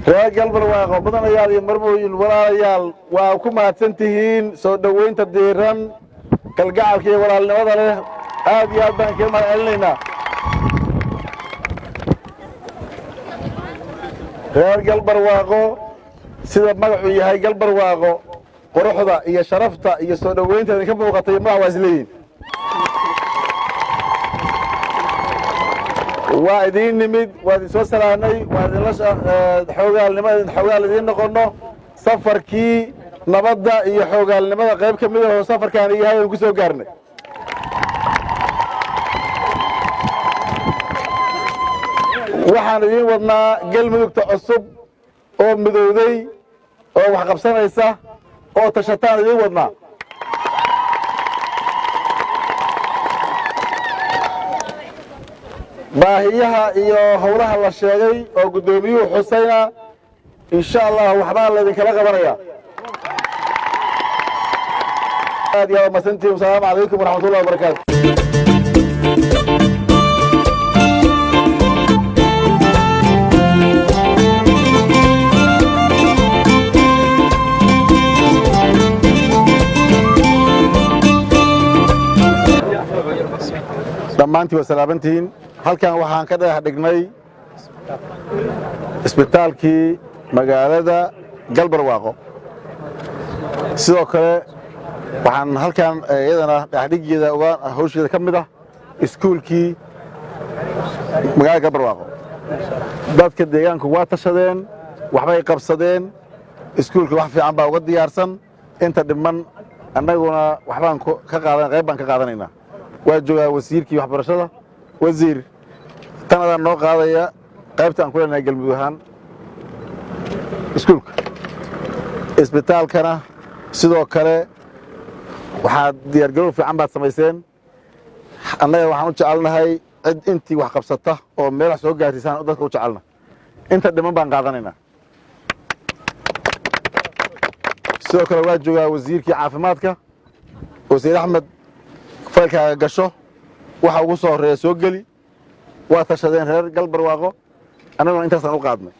reer galbarwaaqo mudanayaal iyo marmooyin walaalayaal waa ku mahadsantihiin soo dhoweynta diiran kalgacalka iyo walaalnimada leh aad iyo aad baan kaga mahad celinaynaa reer galbarwaaqo sida magacu yahay galbarwaaqo quruxda iyo sharafta iyo soo dhoweynta idinka muuqatay magac waa isleeyihin waa idiin nimid waa idin soo salaanay waa idinla xogaalnimada idiin noqono safarkii nabadda iyo xogaalnimada qayb ka mid ah oo safarkaan yahay aan ku soo gaarnay waxaan idiin wadnaa galmudugta cusub oo midowday oo wax qabsanaysa oo tashataan idiin wadnaa baahiyaha iyo howlaha la sheegay oo guddoomiyuhu xusayna insha allah waxbaa laydinkala qabanaya aad iyo aad masantiin asalaamu calaykum waraxmatullahi wabarakaatu dhammaantii waa salaabantihiin halkan waxaan ka dhagax dhignay isbitaalkii magaalada galbarwaaqo sidoo kale waxaan halkan iyadana dhagaxdhigeeda hawsheeda ka mid ah iskuulkii magaalada galbarwaaqo dadka deegaanku waa tashadeen waxbay qabsadeen iskuulka wax fiican baa uga diyaarsan inta dhiman annaguna waxbaan qayb baan ka qaadanaynaa waa joogaa wasiirkii waxbarashada wasiir tanadaan noo qaadaya qaybta aan ku leenahay galmudug ahaan iskuulka isbitaalkana sidoo kale waxaad diyaargarow fiican baad samayseen annaga waxaan u jecelnahay cid intii wax qabsata oo meel wax soo gaarsiisaan dadka u jecelna inta dhiman baan qaadanaynaa sidoo kale waa joogaa wasiirkii caafimaadka wasiir axmed faylkaaga gasho waxa ugu soo horreeya soo geli waa tashadeen reer galbarwaaqo annaguna intaasaan u qaadnay